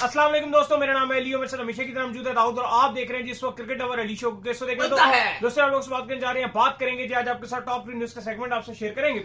अस्सलाम वालेकुम दोस्तों, मेरा नाम है लियो। मेरे साथ हमेशा की तरह मौजूद है दाऊद और आप देख रहे हैं जिस वक्त क्रिकेट ओवर अली शो को। कैसे देख रहे हो दोस्तों, आप लोग से बात करने जा रहे हैं। बात करेंगे जी आज आपके साथ टॉप 3 न्यूज का सेगमेंट आपसे शेयर करेंगे।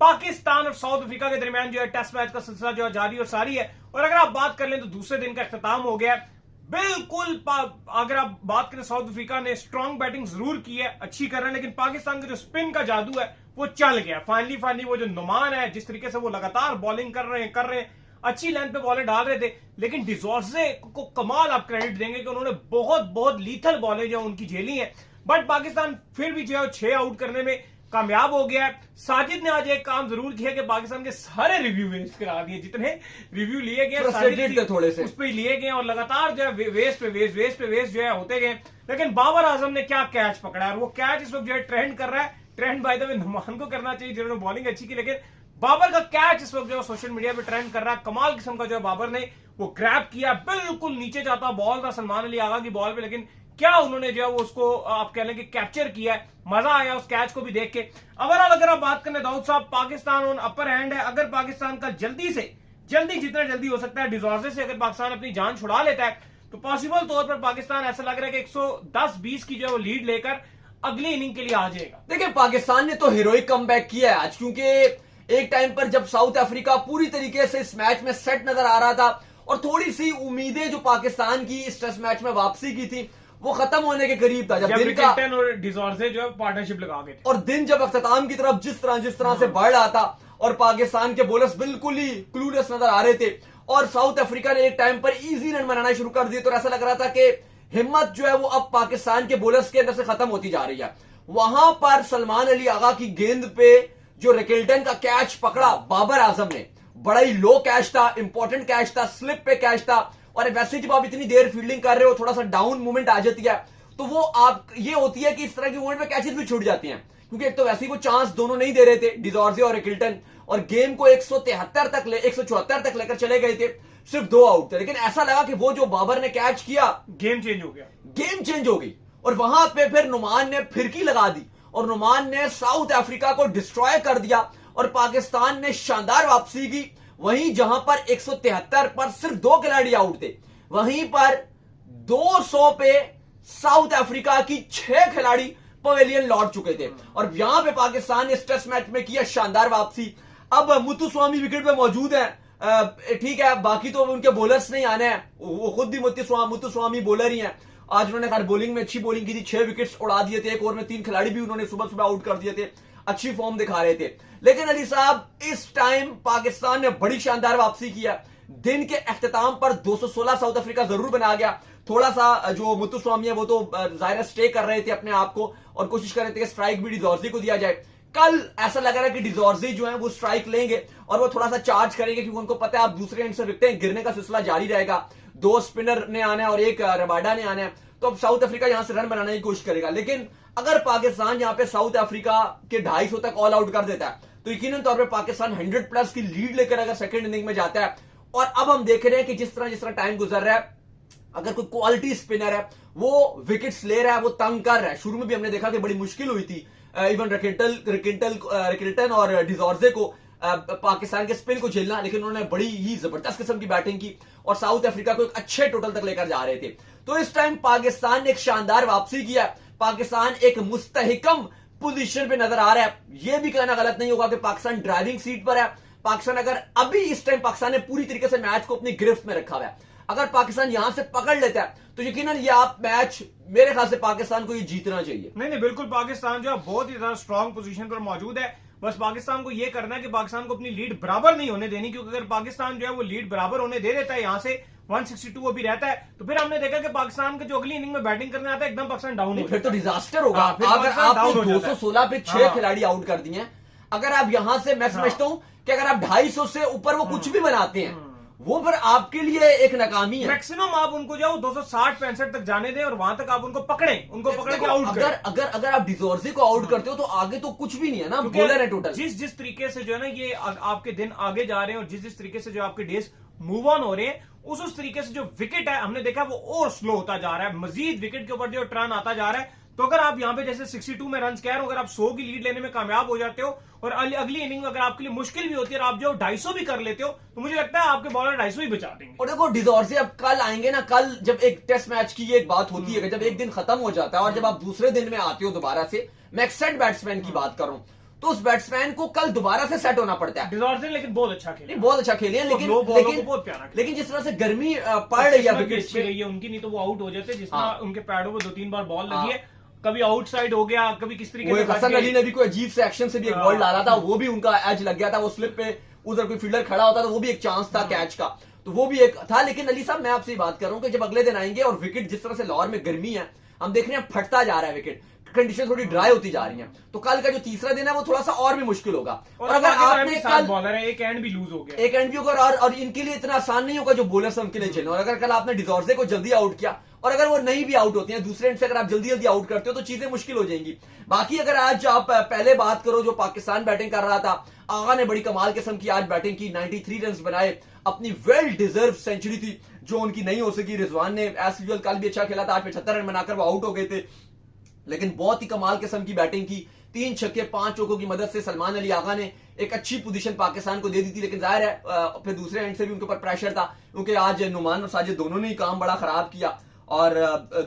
पाकिस्तान और साउथ अफ्रीका के दरमियान जो है टेस्ट मैच का सिलसिला जो है जारी और सारी है। और अगर आप बात कर लें तो दूसरे दिन का इख्तिताम हो गया है। बिल्कुल अगर आप बात करें, साउथ अफ्रीका ने स्ट्रॉन्ग बैटिंग जरूर की है, अच्छी कर रहे हैं, लेकिन पाकिस्तान का जो स्पिन का जादू है वो चल गया। फाइनली वो जो नुमान है, जिस तरीके से वो लगातार बॉलिंग कर रहे हैं, अच्छी लेंथ पे बॉलें डाल रहे थे, लेकिन डिजॉर्जे को कमाल आप क्रेडिट देंगे कि उन्होंने बहुत लीथल बॉलें जो उनकी झेली हैं। बट पाकिस्तान फिर भी जो है 6 आउट करने में कामयाब हो गया है। साजिद ने आज एक काम जरूर किया कि पाकिस्तान के सारे रिव्यू वेस्ट करा दिए, जितने रिव्यू लिए गए थोड़े से उस पर लिए गए और लगातार जो है वेस्ट पे वेस्ट जो है होते गए। लेकिन बाबर आजम ने क्या कैच पकड़ा है, वो कैच इस वक्त जो है ट्रेंड कर रहा है। ट्रेंड बाय द वे नुमान को करना चाहिए जिन्होंने बॉलिंग अच्छी की, लेकिन बाबर का कैच इस वक्त जो सोशल मीडिया पे ट्रेंड कर रहा है। कमाल किस्म का जो है बाबर ने वो ग्रैब किया, बिल्कुल नीचे जाता बॉल था सलमान अली आगा की बॉल पे, लेकिन क्या उन्होंने जो है वो उसको आप कह लें कि कैप्चर किया है। मजा आया उस कैच को भी देख के। ओवरऑल अगर आप बात करें दाऊद साहब, पाकिस्तान ऑन अपर हैंड है। अगर पाकिस्तान का जितना जल्दी हो सकता है डिजॉर्जे से अगर पाकिस्तान अपनी जान छुड़ा लेता है तो पॉसिबल तौर पर पाकिस्तान ऐसा लग रहा है कि 110-20 की जो है वो लीड लेकर अगली इनिंग के लिए आ जाएगा। देखिए, पाकिस्तान ने तो हीरोइक कमबैक किया है आज, क्योंकि एक टाइम पर जब साउथ अफ्रीका पूरी तरीके से इस मैच में सेट नजर आ रहा था और थोड़ी सी उम्मीदें जो पाकिस्तान की इस टेस्ट मैच में वापसी की थी वो खत्म होने के करीब था, जब दिन का और डिजॉर्जे जो है पार्टनरशिप लगा गए थे, और दिन जब अख्ताम की तरफ जिस तरह से बढ़ रहा था और पाकिस्तान के बॉलर्स बिल्कुल ही क्लूलेस नजर आ रहे थे और साउथ अफ्रीका ने एक टाइम पर इजी रन बनाना शुरू कर दिए, तो ऐसा लग रहा था कि हिम्मत जो है वो अब पाकिस्तान के बॉलर्स के अंदर से खत्म होती जा रही है। वहां पर सलमान अली आगा की गेंद पे जो रिकेल्टन का कैच पकड़ा बाबर आजम ने, बड़ा ही लो कैच था, इंपॉर्टेंट कैच था, स्लिप पे कैच था। और वैसे जब आप इतनी देर फील्डिंग कर रहे हो, थोड़ा सा डाउन मूवमेंट आ जाती है तो वो आप ये होती है कि इस तरह की मूवमेंट में कैचेस भी छूट जाती हैं, क्योंकि एक तो वैसे ही वो चांस दोनों नहीं दे रहे थे डिजॉर्जे और रिकेल्टन, और गेम को 174 तक लेकर चले गए थे, सिर्फ 2 आउट थे। लेकिन ऐसा लगा कि वो जो बाबर ने कैच किया, गेम चेंज हो गया। और वहां पे फिर नुमान ने फिरकी लगा दी और नुमान ने साउथ अफ्रीका को डिस्ट्रॉय कर दिया और पाकिस्तान ने शानदार वापसी की। वहीं जहां पर 173 पर सिर्फ 2 खिलाड़ी आउट थे, वहीं पर 200 पे साउथ अफ्रीका की 6 खिलाड़ी पवेलियन लौट चुके थे और यहां पे पाकिस्तान ने इस टेस्ट मैच में किया शानदार वापसी। अब मुत्तुस्वामी विकेट पे मौजूद है, ठीक है, बाकी तो उनके बॉलर्स नहीं आने हैं, वो खुद भी मुत्तुस्वामी बॉलर ही हैं। आज उन्होंने खैर बॉलिंग में अच्छी बॉलिंग की थी, 6 विकेट्स उड़ा दिए थे, एक ओवर में 3 खिलाड़ी भी उन्होंने सुबह आउट कर दिए थे, अच्छी फॉर्म दिखा रहे थे। लेकिन अली साहब, इस टाइम पाकिस्तान ने बड़ी शानदार वापसी किया। दिन के अख्तिताम पर 216 साउथ अफ्रीका जरूर बना गया। थोड़ा सा जो मुत्तुस्वामी है वो तो जाहिर स्टे कर रहे थे अपने आप को और कोशिश कर रहे थे कि स्ट्राइक भी डिजॉर्जे को दिया जाए। कल ऐसा लग रहा है कि डिजॉर्जे जो है वो स्ट्राइक लेंगे और वो थोड़ा सा चार्ज करेंगे, क्योंकि उनको पता है आप दूसरे एंड से विकेटें गिरने का सिलसिला जारी रहेगा। 2 स्पिनर ने आना है और 1 रबाडा ने आना है, तो अब साउथ अफ्रीका यहां से रन बनाने की कोशिश करेगा। लेकिन अगर पाकिस्तान यहां पे साउथ अफ्रीका के 250 तक ऑल आउट कर देता है तो यकीनन तौर पर पाकिस्तान 100 प्लस की लीड लेकर अगर सेकंड इनिंग में जाता है। और अब हम देख रहे हैं कि जिस तरह टाइम गुजर रहा है, अगर कोई क्वालिटी स्पिनर है वो विकेट्स ले रहा है, वो तंग कर रहा है। शुरू में भी हमने देखा कि बड़ी मुश्किल हुई थी इवन रिकेल्टन और डिजॉर्जे को पाकिस्तान के स्पिन को झेलना, लेकिन उन्होंने बड़ी ही जबरदस्त किस्म की बैटिंग की और साउथ अफ्रीका को एक अच्छे टोटल तक लेकर जा रहे थे। तो इस टाइम पाकिस्तान ने एक शानदार वापसी किया। पाकिस्तान एक मुस्तहिकम पोजीशन पे नजर आ रहा है। यह भी कहना गलत नहीं होगा कि पाकिस्तान ड्राइविंग सीट पर है। पाकिस्तान अगर अभी इस टाइम पाकिस्तान ने पूरी तरीके से मैच को अपनी गिरफ्त में रखा हुआ है, अगर पाकिस्तान यहां से पकड़ लेता है तो यकीनन ये आप मैच मेरे ख्याल से पाकिस्तान को ये जीतना चाहिए। नहीं, बिल्कुल पाकिस्तान जो है बहुत ही ज्यादा स्ट्रांग पोजीशन पर मौजूद है। बस पाकिस्तान को ये करना है कि पाकिस्तान को अपनी लीड बराबर नहीं होने देनी, क्योंकि अगर पाकिस्तान जो है वो लीड बराबर होने दे देता है, यहां से 162 अभी रहता है, तो फिर हमने देखा कि पाकिस्तान के जो अगली इनिंग में बैटिंग करने आता है एकदम पाकिस्तान डाउन हो, फिर तो डिजास्टर होगा। अगर आपने 216 पे 6 खिलाड़ी आउट कर दिए, अगर आप यहां से मैं समझता हूं कि अगर आप 250 से ऊपर वो कुछ भी बनाते हैं वो फिर आपके लिए एक नाकामी है। मैक्सिमम आप उनको जाओ 260-65 तक जाने दें और वहां तक आप उनको पकड़े के आउट करें। अगर आप डिजॉर्जे को आउट करते हो तो आगे तो कुछ भी नहीं है ना, बॉलर है टोटल। जिस तरीके से जो है ना ये आपके दिन आगे जा रहे हैं और जिस तरीके से जो आपके डेज मूव ऑन हो रहे हैं, उस तरीके से जो विकेट है हमने देखा वो और स्लो होता जा रहा है। मजीद विकेट के ऊपर जो टर्न आता जा रहा है, तो अगर आप यहाँ पे जैसे 62 में रन कह रहे हो, अगर आप 100 की लीड लेने में कामयाब हो जाते हो और अगली इनिंग में अगर आपके लिए मुश्किल भी होती है और आप जो 250 भी कर लेते हो, तो मुझे लगता है आपके बॉलर 250 ही बचा देंगे। और देखो डिजॉर्जे अब कल आएंगे ना, कल जब एक टेस्ट मैच की एक बात होती है कि जब एक दिन खत्म हो जाता है और जब आप दूसरे दिन में आते हो दोबारा से, मैं एक सेट बैट्समैन की बात कर रहा हूं, तो उस बैट्समैन को कल दोबारा से सेट होना पड़ता है। डिजॉर्जे लेकिन बहुत अच्छा खेले, बहुत अच्छा खेले हैं, लेकिन जिस तरह से गर्मी पड़ रही है विकेट पे गई है उनकी, नहीं तो वो आउट हो जाते। जिस तरह उनके पैडों में 2-3 बार बॉल लगी है, कभी आउटसाइड हो गया, कभी किस तरीके से। हसन अली ने भी कोई अजीब से एक्शन से भी एक बॉल डाला था, वो भी उनका एज लग गया था, वो स्लिप पे उधर कोई फील्डर खड़ा होता तो वो भी एक चांस था कैच का, तो वो भी एक था। लेकिन अली साहब मैं आपसे बात कर रहा हूं कि जब अगले दिन आएंगे और विकेट जिस तरह से लाहौर में गर्मी है, हम देख रहे हैं फटता जा रहा है विकेट, कंडीशन थोड़ी ड्राई होती जा रही है, तो कल का जो तीसरा दिन है वो थोड़ा सा और भी मुश्किल होगा। और अगर आपने कल बॉलर है, एक एंड भी लूज हो गया, एक एंड भी होगा और इनके लिए इतना आसान नहीं होगा जो बॉलर्स उनके लिए झेलना। और अगर कल आपने डिजॉर्जे को जल्दी आउट किया और अगर वो नहीं भी आउट होते हैं दूसरे एंड से, अगर आप जल्दी जल्दी आउट करते हो तो चीजें मुश्किल हो जाएंगी। बाकी अगर आज आप पहले बात करो जो पाकिस्तान बैटिंग कर रहा था, आगा ने बड़ी कमाल किस्म की आज बैटिंग की, 93 रन बनाए, अपनी वेल डिजर्व सेंचुरी थी जो उनकी नहीं हो सकी। रिजवान ने एज यूजुअल कल भी अच्छा खेला था, आज 75 रन बनाकर वो आउट हो गए थे, लेकिन बहुत ही कमाल किस्म की बैटिंग की, 3 छक्के 5 चौकों की मदद से सलमान अली आगा ने एक अच्छी पोजीशन पाकिस्तान को दे दी थी। लेकिन जाहिर है फिर दूसरे एंड से भी उनके ऊपर प्रेशर था, क्योंकि आज नुमान और साजिद दोनों ने ही काम बड़ा खराब किया और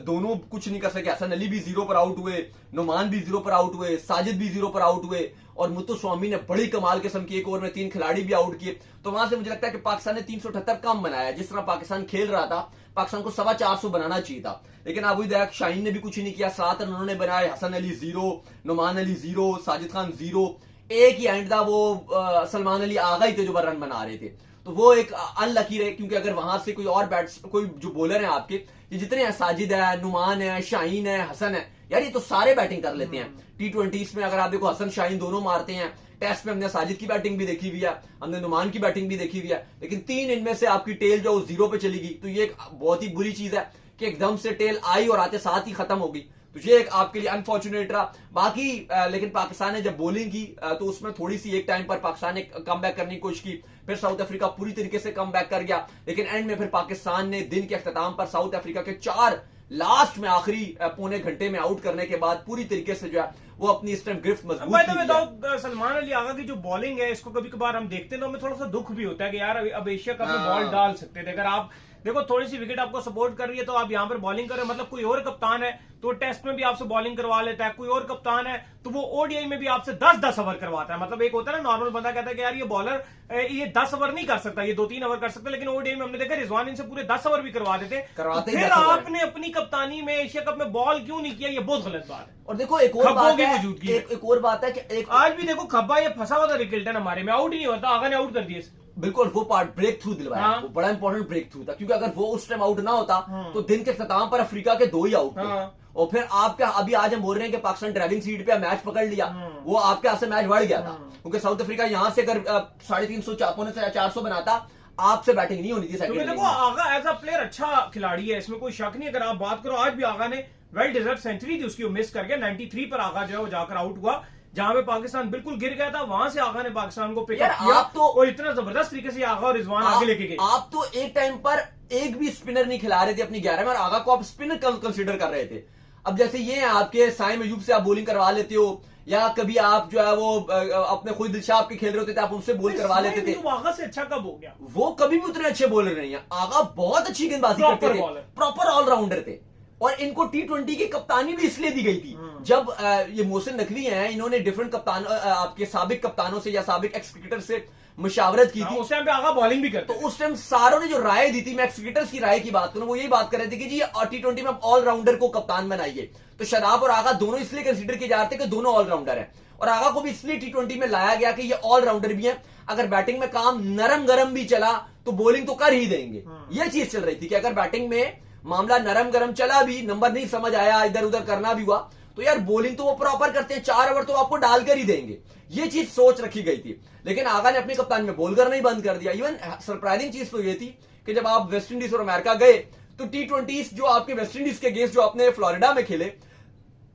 दोनों कुछ नहीं कर सके। हसन अली भी 0 पर आउट हुए, नुमान भी 0 पर आउट हुए, साजिद भी 0 पर आउट हुए और मुत्तुस्वामी ने बड़ी कमाल किस्म की एक ओवर में 3 खिलाड़ी भी आउट किए। तो वहां से मुझे लगता है कि पाकिस्तान ने 378 कम बनाया। जिस तरह पाकिस्तान खेल रहा था, पाकिस्तान को 425 बनाना चाहिए था, लेकिन अबू दयाक शाहीन ने भी कुछ नहीं किया, 7 रन उन्होंने बनाए, हसन अली 0, नुमान अली 0, साजिद खान 0। एक ही एंड था वो सलमान अली आगा ही थे जो रन बना रहे थे, तो वो एक अनलकी रहे, क्योंकि अगर वहां से कोई और कोई जो बॉलर है आपके, ये जितने हैं, साजिद है, नुमान है, शाहीन है, हसन है, यार ये तो सारे बैटिंग कर लेते हैं। T20s में अगर आप देखो हसन शाहीन दोनों मारते हैं, टेस्ट में हमने साजिद की बैटिंग भी देखी हुई है, हमने नुमान की बैटिंग भी देखी हुई है, लेकिन 3 इनमें से आपकी टेल जो 0 पे चली गई, तो ये एक बहुत ही बुरी चीज है कि एकदम से टेल आई और आते साथ ही खत्म हो गई, तो ये एक आपके लिए अनफॉर्चुनेट रहा। बाकी लेकिन पाकिस्तान ने जब बॉलिंग की तो उसमें थोड़ी सी एक टाइम पर पाकिस्तान ने कम बैक करने की कोशिश की, फिर साउथ अफ्रीका पूरी तरीके से कम बैक कर गया, लेकिन एंड में फिर पाकिस्तान ने दिन के अख्ताम पर साउथ अफ्रीका के 4 लास्ट में आखिरी पौने घंटे में आउट करने के बाद पूरी तरीके से जो है वो अपनी इस टाइम गिरफ्त मजबूत। सलमान अली आगा की जो बॉलिंग है, इसको कभी कभार हम देखते हैं तो हमें थोड़ा सा दुख भी होता है कि यार अब एशिया कप में बॉल डाल सकते थे। अगर आप देखो थोड़ी सी विकेट आपको सपोर्ट कर रही है तो आप यहाँ पर बॉलिंग कर रहे हो, मतलब कोई और कप्तान है तो टेस्ट में भी आपसे बॉलिंग करवा लेता है, कोई और कप्तान है तो वो ओडीआई में भी आपसे 10-10 ओवर करवाता है। मतलब एक होता है ना नॉर्मल बंदा कहता है कि यार ये बॉलर ये 10 ओवर नहीं कर सकता, ये 2-3 ओवर कर सकता, लेकिन ओडीआई में हमने देखा रिजवान इनसे पूरे 10 ओवर भी करवा देते। फिर आपने अपनी कप्तानी में एशिया कप में बॉल क्यों नहीं किया, ये बहुत गलत बात है। और देखो एक और बात है, एक और बात है कि आज भी देखो खब्बा ये फंसा हुआ था रिकल्टन हमारे में, आउट ही नहीं होता, आगा ने आउट कर दिया। बिल्कुल वो पार्ट ब्रेक थ्रू दिलवाया, वो बड़ा इंपॉर्टेंट ब्रेक थ्रू था, क्योंकि अगर वो उस टाइम आउट ना होता तो दिन के अख्ताम पर अफ्रीका के 2 ही आउट थे। और फिर आपका अभी आज हम बोल रहे हैं कि पाकिस्तान ड्राइविंग सीट पे मैच पकड़ लिया, वो आपके हाथ से मैच बढ़ गया था, क्योंकि साउथ अफ्रीका यहां से अगर 350 400 बनाता, आपसे बैटिंग नहीं होनी थी। देखो आगा एज अ प्लेयर अच्छा खिलाड़ी है, इसमें कोई शक नहीं। अगर आप बात करो आज भी आगा ने वेल डिजर्व सेंचुरी थी उसकी, वो मिस कर गया। 93 पर आगा जो है वो जाकर आउट हुआ, जहां पे पाकिस्तान बिल्कुल गिर गया था, वहां से आगा ने पाकिस्तान को पिकअप किया। आप तो और इतना जबरदस्त तरीके से आगा और रिजवान आगे लेके गए। आप तो एक टाइम पर एक भी स्पिनर नहीं खिला रहे थे अपनी 11 में, और आगा को आप स्पिनर कंसिडर कर रहे थे। अब जैसे ये है आपके साइम अयूब से आप बॉलिंग करवा लेते हो, या कभी आप जो है वो अपने खुद दिलशाह आपके खेल रहे होते थे, आप उनसे बॉल करवा लेते थे। आगा से अच्छा कब हो गया? वो कभी भी उतने अच्छे बॉलर नहीं है। आगा बहुत अच्छी गेंदबाजी करते थे, प्रॉपर ऑलराउंडर थे, और इनको T20 की कप्तानी भी इसलिए दी गई थी जब ये मोहसिन नकवी हैं, इन्होंने डिफरेंट कप्तान आपके साबिक कप्तानों से या साबिक एक्स क्रिकेटर से मुशावरत की थी। उस टाइम पे आगा बॉलिंग भी करते, तो उस टाइम सारों ने जो राय दी थी, मैं एक्स क्रिकेटर्स की राय की बात करूं, वो यही बात कर रहे थे कि जी T20 में ऑलराउंडर को कप्तान बनाइए। तो शराब और आगा दोनों इसलिए कंसिडर किए जा रहे थे कि दोनों ऑलराउंडर है, और आगा को भी इसलिए T20 में लाया गया कि ये ऑलराउंडर भी है, अगर बैटिंग में काम नरम गरम भी चला तो बॉलिंग तो कर ही देंगे। ये चीज चल रही थी कि अगर बैटिंग में मामला नरम गरम चला भी, नंबर नहीं समझ आया, इधर उधर करना भी हुआ, तो यार बॉलिंग तो वो प्रॉपर करते हैं, 4 ओवर तो आपको डालकर ही देंगे। ये चीज सोच रखी गई थी, लेकिन आगा ने अपनी कप्तान में बॉल करना ही बंद कर दिया। इवन सरप्राइजिंग चीज तो ये थी कि जब आप वेस्ट इंडीज और अमेरिका गए तो T20 जो आपके वेस्ट इंडीज के अगेंस्ट जो आपने फ्लोरिडा में खेले,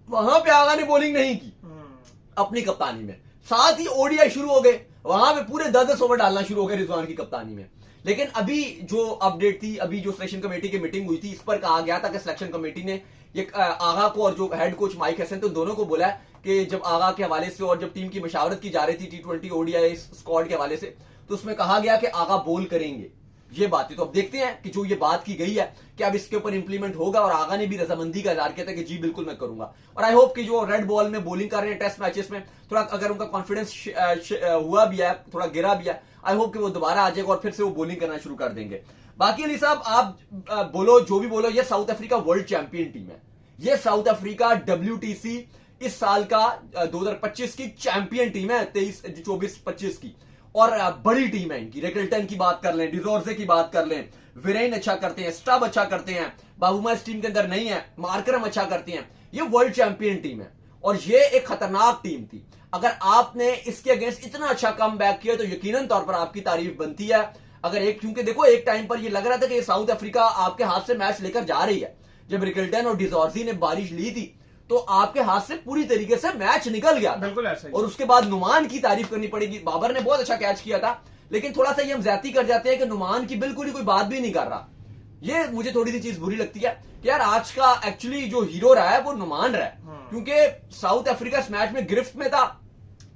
वहां पे आगा ने बॉलिंग नहीं की अपनी कप्तानी में। साथ ही ओडीआई शुरू हो गए, वहां पे पूरे 10-10 ओवर डालना शुरू हो गए रिजवान की कप्तानी में। लेकिन अभी जो अपडेट थी, अभी जो सिलेक्शन कमेटी की मीटिंग हुई थी, इस पर कहा गया था कि सिलेक्शन कमेटी ने ये आगा को और जो हेड कोच माइक हसन तो दोनों को बोला है कि जब आगा के हवाले से और जब टीम की मशावरत की जा रही थी T20 ODI स्क्वाड के हवाले से, तो उसमें कहा गया कि आगा बोल करेंगे। ये बात है, तो अब देखते हैं कि जो ये बात की गई है कि अब इसके ऊपर इंप्लीमेंट होगा, और आगा ने भी रजामंदी का इजहार किया था कि जी बिल्कुल मैं करूंगा। और आई होप कि जो रेड बॉल में बॉलिंग कर रहे हैं टेस्ट मैचेस में, थोड़ा अगर उनका कॉन्फिडेंस हुआ भी है, थोड़ा गिरा भी है, आई होप कि वो दोबारा आ जाएगा और फिर से वो बॉलिंग करना शुरू कर देंगे। बाकी अली साहब आप बोलो जो भी बोलो, ये south Africa world champion team है। ये साउथ अफ्रीका WTC इस साल का 2025 की चैंपियन टीम है, 24-25 की, और बड़ी टीम है इनकी। रेकल्टन की बात कर लें, डिजोर्जे की बात कर लें, विरेन अच्छा करते हैं, स्टब अच्छा करते हैं, बाबूमा इस टीम के अंदर नहीं है, मार्करम अच्छा करते हैं। ये वर्ल्ड चैंपियन टीम है और ये एक खतरनाक टीम थी। अगर आपने इसके अगेंस्ट इतना अच्छा कम बैक किया तो यकीनन तौर पर आपकी तारीफ बनती है। अगर क्योंकि देखो एक टाइम पर ये लग रहा था कि साउथ अफ्रीका आपके हाथ से मैच लेकर जा रही है। जब रिकल्टन और डिजोर्जी ने बारिश ली थी तो आपके हाथ से पूरी तरीके से मैच निकल गया, बिल्कुल ऐसा ही। और उसके बाद नुमान की तारीफ करनी पड़ेगी। बाबर ने बहुत अच्छा कैच किया था, लेकिन थोड़ा सा ये हम ज्यादती कर जाते हैं कि नुमान की बिल्कुल ही कोई बात भी नहीं कर रहा। ये मुझे थोड़ी सी चीज बुरी लगती है कि यार आज का एक्चुअली जो हीरो रहा है वो नुमान रहा है, क्योंकि साउथ अफ्रीका इस मैच में गिरफ्त में था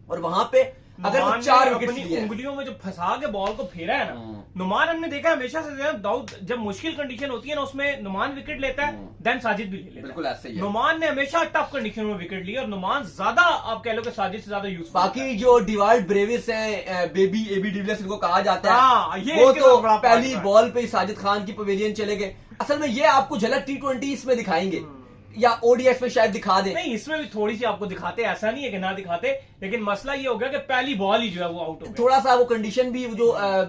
और वहां पे अगर वो 4 विकेट लिए उंगलियों में जो फंसा के बॉल को फेरा है ना, नुमान हमने देखा हमेशा से दाऊद जब मुश्किल कंडीशन होती है ना उसमें नुमान विकेट लेता है, देन साजिद भी ले लेता है। बिल्कुल ऐसे ही नुमान ने हमेशा टफ कंडीशन में विकेट ली और नुमान ज्यादा आप कह लो कि साजिद से ज्यादा यूज। बाकी जो डिवाल्ड ब्रेविस हैं, बेबी AB डिविलियर्स इनको कहा जाता है, ये वो तो पहली बॉल पे साजिद खान की पवेलियन चले गए। असल में ये आपको झलक T20 इसमें दिखाएंगे या ODI में शायद दिखा दें। नहीं, इसमें भी थोड़ी सी आपको दिखाते, ऐसा नहीं है कि ना दिखाते, लेकिन मसला ये हो गया कि पहली बॉल ही जो है वो आउट हो गया। थोड़ा सा वो कंडीशन भी जो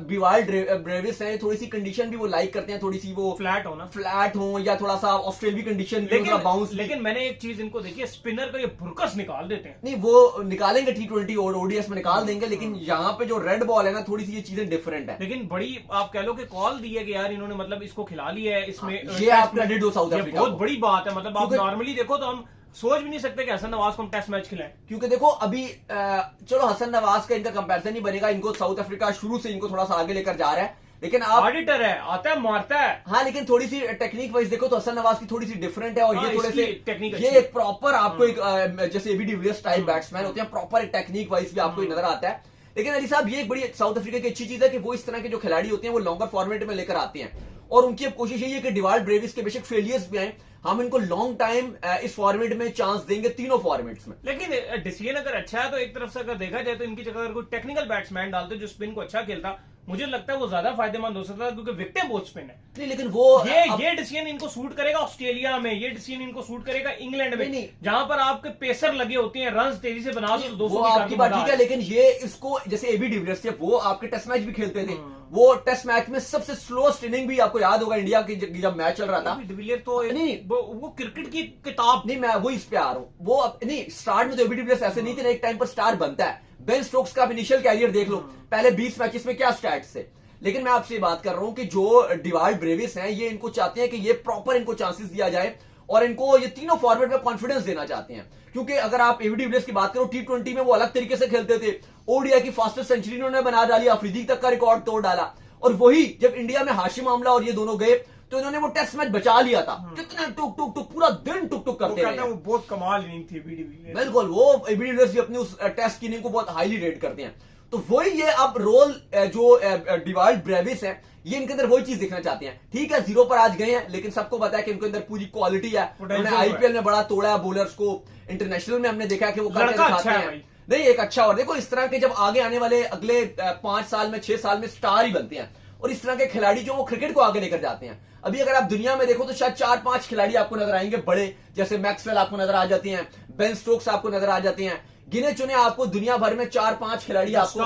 डिवाल्ड ब्रेविस है, थोड़ी सी कंडीशन भी वो लाइक करते हैं, थोड़ी सी वो फ्लैट हो ना, फ्लैट हो या थोड़ा सा ऑस्ट्रेलियन कंडीशन बाउंस। लेकिन मैंने एक चीज इनको देखी है, स्पिनर का ये भुरकस निकाल देते हैं। नहीं, वो निकालेंगे T20 और ODI में निकाल देंगे, लेकिन यहाँ पे जो रेड बॉल है ना, थोड़ी सी ये चीजें डिफरेंट है। लेकिन बड़ी आप कह लो कि कॉल दी है कि यार इन्होंने मतलब इसको खिला लिया है इसमें, ये आप क्रेडिट दो साउथ अफ्रीका, बहुत बड़ी बात है। मतलब आप नॉर्मली देखो तो हम सोच भी नहीं सकते कि हसन नवाज को हम टेस्ट मैच खिलाएं, क्योंकि देखो अभी चलो हसन नवाज का इनका कंपैरिजन नहीं बनेगा, इनको साउथ अफ्रीका शुरू से इनको थोड़ा सा आगे लेकर जा रहा है, लेकिन आप ऑडिटर है, आता है मारता है। हाँ, लेकिन थोड़ी सी टेक्निक वाइज देखो तो हसन नवाज की थोड़ी सी डिफरेंट है, और ये थोड़े से टेक्निक, ये एक प्रॉपर आपको एक जैसे AB डिविलियर्स टाइप बैट्समैन होते हैं, प्रॉपर एक टेक्निक वाइज भी आपको नजर आता है। लेकिन अली साहब ये एक बड़ी साउथ अफ्रीका की अच्छी चीज है कि वो इस तरह के जो खिलाड़ी होते हैं वो लॉन्गर फॉर्मेट में लेकर आते हैं, और उनकी अब कोशिश यही है कि डिवाल्ड ब्रेविस के बेशक फेलियर्स भी आए, हम इनको लॉन्ग टाइम इस फॉर्मेट में चांस देंगे, तीनों फॉर्मेट्स में। लेकिन डिसीजन अगर अच्छा है तो एक तरफ से अगर देखा जाए तो इनकी जगह अगर कोई टेक्निकल बैट्समैन डालते जो स्पिन को अच्छा खेलता, मुझे लगता है वो ज्यादा फायदेमंद हो सकता है, क्योंकि विकेटें बहुत स्पिन है। नहीं, लेकिन वो ये डिसीजन इनको सूट करेगा ऑस्ट्रेलिया में, ये डिसीजन इनको सूट करेगा इंग्लैंड में, जहां पर आपके पेसर लगे होते हैं, रन तेजी से बना दो, 200 आपकी बात ठीक है, लेकिन ये इसको जैसे AB डिविलियर्स थे, वो आपके टेस्ट मैच भी खेलते थे, वो टेस्ट मैच में सबसे स्लोएस्ट इनिंग भी आपको याद होगा इंडिया की जब मैच चल रहा था। डिविलियर तो नहीं, वो क्रिकेट की किताब नहीं, मैं वो इस पे आ रहा हूं, वो नहीं स्टार्ट में तो AB डिविलियर्स ऐसे नहीं थे, एक टाइम पर स्टार बनता है। बेन स्टोक्स का इनिशियल कैरियर देख लो, पहले 20 मैचेस में क्या स्टैट्स थे। लेकिन मैं आपसे बात कर रहा हूं कि जो डिवाल्ड ब्रेविस हैं, ये इनको चाहते हैं कि ये प्रॉपर इनको चांसेस दिया जाए और इनको ये तीनों फॉर्मेट में कॉन्फिडेंस देना चाहते हैं, क्योंकि अगर आप AB डिविलियर्स की बात करो T20 में वो अलग तरीके से खेलते थे, ODI की फास्टेस्ट सेंचुरी उन्होंने बना डाली, अफरीदी तक का रिकॉर्ड तोड़ डाला, और वही जब इंडिया में हाशिम आमला और ये दोनों गए तो इन्होंने वो टेस्ट मैच बचा लिया था। कितने टुक टुक टुक पूरा दिन टुक टुक करते रहे, वो बहुत कमाल इनिंग थी AB डिविलियर्स। बिल्कुल, वो AB डिविलियर्स भी अपनी उस टेस्ट की इनिंग को बहुत हाईली रेट करते हैं। तो वही ये अब रोल जो डिवाल्ड ब्रेविस है, ये इनके अंदर वही चीज देखना चाहते हैं। ठीक है, 0 पर आज गए हैं, लेकिन सबको पता है कि इनके अंदर पूरी क्वालिटी है, उन्होंने IPL में बड़ा तोड़ा है बॉलर्स को, इंटरनेशनल में हमने देखा कि वो करके दिखाते हैं। नहीं, एक अच्छा, और देखो इस तरह के जब आगे आने वाले अगले 5 साल में 6 साल में स्टार ही बनते हैं, और इस तरह के खिलाड़ी जो वो क्रिकेट को आगे लेकर जाते हैं। अभी अगर आप दुनिया में देखो तो शायद 4-5 खिलाड़ी आपको नजर आएंगे बड़े, जैसे मैक्सवेल आपको नजर आ जाते हैं, बेन स्टोक्स आपको नजर आ जाते हैं, गिने चुने आपको दुनिया भर में 4-5 खिलाड़ी आपको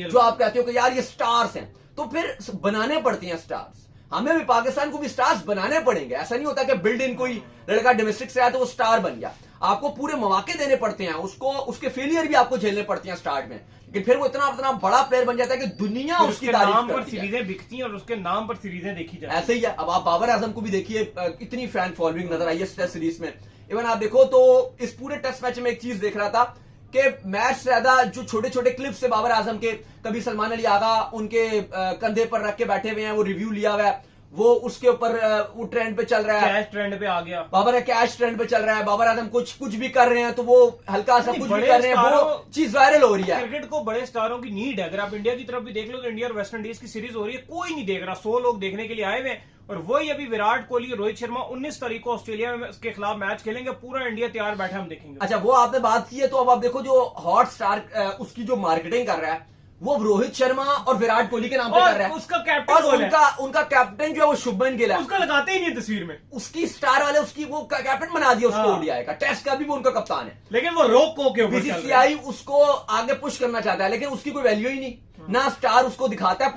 जो आप कहते हो कि यार ये स्टार्स हैं, तो फिर बनाने पड़ते हैं स्टार्स। हमें भी पाकिस्तान को भी स्टार्स बनाने पड़ेंगे, ऐसा नहीं होता कि बिल्ड इन कोई लड़का डोमेस्टिक से आया तो वो स्टार बन गया। आपको पूरे मौके देने पड़ते हैं, उसको उसके फेलियर भी आपको झेलने पड़ते हैं स्टार्ट में, लेकिन फिर वो इतना बड़ा प्लेयर बन जाता है कि दुनिया उसकी तारीफ करती है, सीरीजें बिकती हैं और उसके नाम पर सीरीजें देखी जाती हैं। ऐसे ही है। अब आप बाबर आजम को भी देखिए, इतनी फैन फॉलोइंग नजर आई है टेस्ट सीरीज में। इवन आप देखो तो इस पूरे टेस्ट मैच में एक चीज देख रहा था कि मैच ज्यादा जो छोटे छोटे क्लिप्स है बाबर आजम के, कभी सलमान अली आगा उनके कंधे पर रख के बैठे हुए हैं, वो रिव्यू लिया हुआ है, वो उसके ऊपर वो ट्रेंड पे चल रहा है, कैश ट्रेंड पे आ गया, बाबर कैश ट्रेंड पे चल रहा है, बाबर आजम कुछ भी कर रहे हैं तो वो हल्का सा कुछ भी कर रहे हैं, वो चीज वायरल हो रही है। क्रिकेट को बड़े स्टारों की नीड है। अगर आप इंडिया की तरफ भी देख लो तो इंडिया और वेस्ट इंडीज की सीरीज हो रही है, कोई नहीं देख रहा, 100 लोग देखने के लिए आए हुए हैं। और वही अभी विराट कोहली और रोहित शर्मा 19 तारीख को ऑस्ट्रेलिया में के खिलाफ मैच खेलेंगे, पूरा इंडिया तैयार बैठा, हम देखेंगे। अच्छा, वो आपने बात की है, तो अब आप देखो जो हॉट स्टार उसकी जो मार्केटिंग कर रहा है वो रोहित शर्मा और विराट कोहली के नाम पे कर रहा है, उसका कैप्टन और उनका कैप्टन जो है वो शुभमन गिल है, उसका लगाते ही नहीं तस्वीर में, उसकी स्टार वाले उसकी वो कैप्टन बना दिया उसको, ओडीआई का, टेस्ट का भी वो उनका कप्तान है, लेकिन वो रोक को के ऊपर बीसीसीआई उसको आगे पुश करना चाहता है, लेकिन उसकी कोई वैल्यू ही नहीं, ना स्टार उसको दिखाता है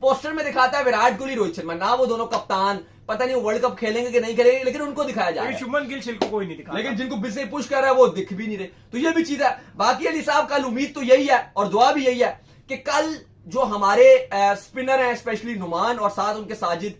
पोस्टर में दिखाता है विराट कोहली रोहित शर्मा, ना वो दोनों कप्तान, पता नहीं वर्ल्ड कप खेलेंगे कि नहीं खेलेंगे, लेकिन उनको दिखाया जा रहा है। शुभमन गिल को कोई नहीं दिखा, लेकिन जिनको बिसे पुश कर रहा है वो दिख भी नहीं रहे, तो ये भी चीज है। बाकी अली साहब, कल उम्मीद तो यही है और दुआ भी यही है कि कल जो हमारे स्पिनर हैं, स्पेशली नुमान और साथ उनके साजिद,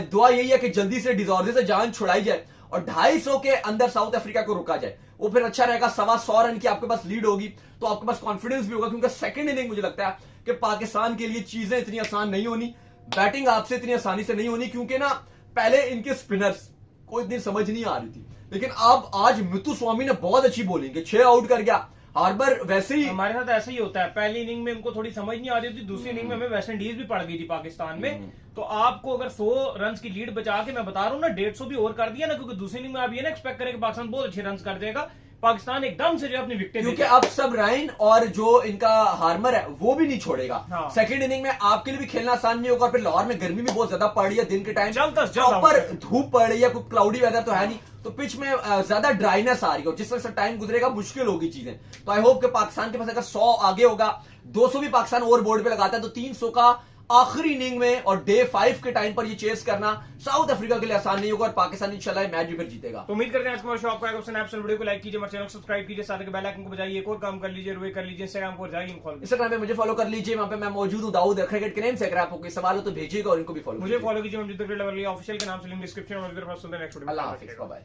दुआ यही है कि जल्दी से डिजॉर्जे से जान छुड़ाई जाए और 250 के अंदर साउथ अफ्रीका को रोका जाए, वो फिर अच्छा रहेगा। 125 रन की आपके पास लीड होगी तो आपके पास कॉन्फिडेंस भी होगा, क्योंकि सेकंड इनिंग मुझे लगता है कि पाकिस्तान के लिए चीजें इतनी आसान नहीं होनी, बैटिंग आपसे इतनी आसानी से नहीं होनी, क्योंकि ना पहले इनके स्पिनर्स को इतनी समझ नहीं आ रही थी, लेकिन अब आज मितु स्वामी ने बहुत अच्छी बॉलिंग की, 6 आउट कर गया। हार्बर वैसे ही हमारे साथ ऐसा ही होता है, पहली इनिंग में उनको थोड़ी समझ नहीं आ रही थी, दूसरी इनिंग में हमें वेस्ट इंडीज भी पड़ गई थी पाकिस्तान में। तो आपको अगर 100 रन की लीड बचा के, मैं बता रहा हूं ना, 150 भी और कर दिया ना, क्योंकि दूसरी इनिंग में आप ये ना एक्सपेक्ट करें कि पाकिस्तान बहुत अच्छे रन कर देगा, पाकिस्तान एकदम से जो अपनी विकेट, क्योंकि अब सब राइन और जो इनका हार्मर है वो भी नहीं छोड़ेगा। हाँ। सेकंड इनिंग में आपके लिए भी खेलना आसान नहीं होगा, और फिर लाहौर में गर्मी भी बहुत ज्यादा पड़ रही है, दिन के टाइम प्रॉपर धूप पड़ रही है, कोई क्लाउडी वेदर तो है नहीं, तो पिच में ज्यादा ड्राइनेस आ रही है, जिस तरह से टाइम गुजरेगा मुश्किल होगी चीजें। तो आई होप कि पाकिस्तान के पास अगर 100 आगे होगा, 200 भी पाकिस्तान ओवर बोर्ड पे लगाता है, तो 300 का आखिरी इनिंग में और डे 5 के टाइम पर ये चेस करना साउथ अफ्रीका के लिए आसान नहीं होगा, और पाकिस्तान इंशाल्लाह मैच भी फिर जीतेगा। तो उम्मीद करते हैं आज का शो आपको आएगा। स्नैपचैट वीडियो को लाइक कीजिए, हमारे चैनल को सब्सक्राइब कीजिए, साथ ही बेल आइकन को बजाइए, एक और काम कर लीजिए, रुए कर लीजिए, इंस्टाग्राम को इंस्टाग्राम पे मुझे फॉलो कर लीजिए, वहां पे मैं मौजूद हूं दाऊद क्रिकेट के नेम से। अगर आपको कोई सवाल हो तो भेजिएगा और इनको भी फॉलो मुझे फॉलो कीजिए, ऑफिशियल के नाम से लिंक डिस्क्रिप्शन में। नेक्स्ट वीडियो अल्लाह हाफिज़, बाय बाय।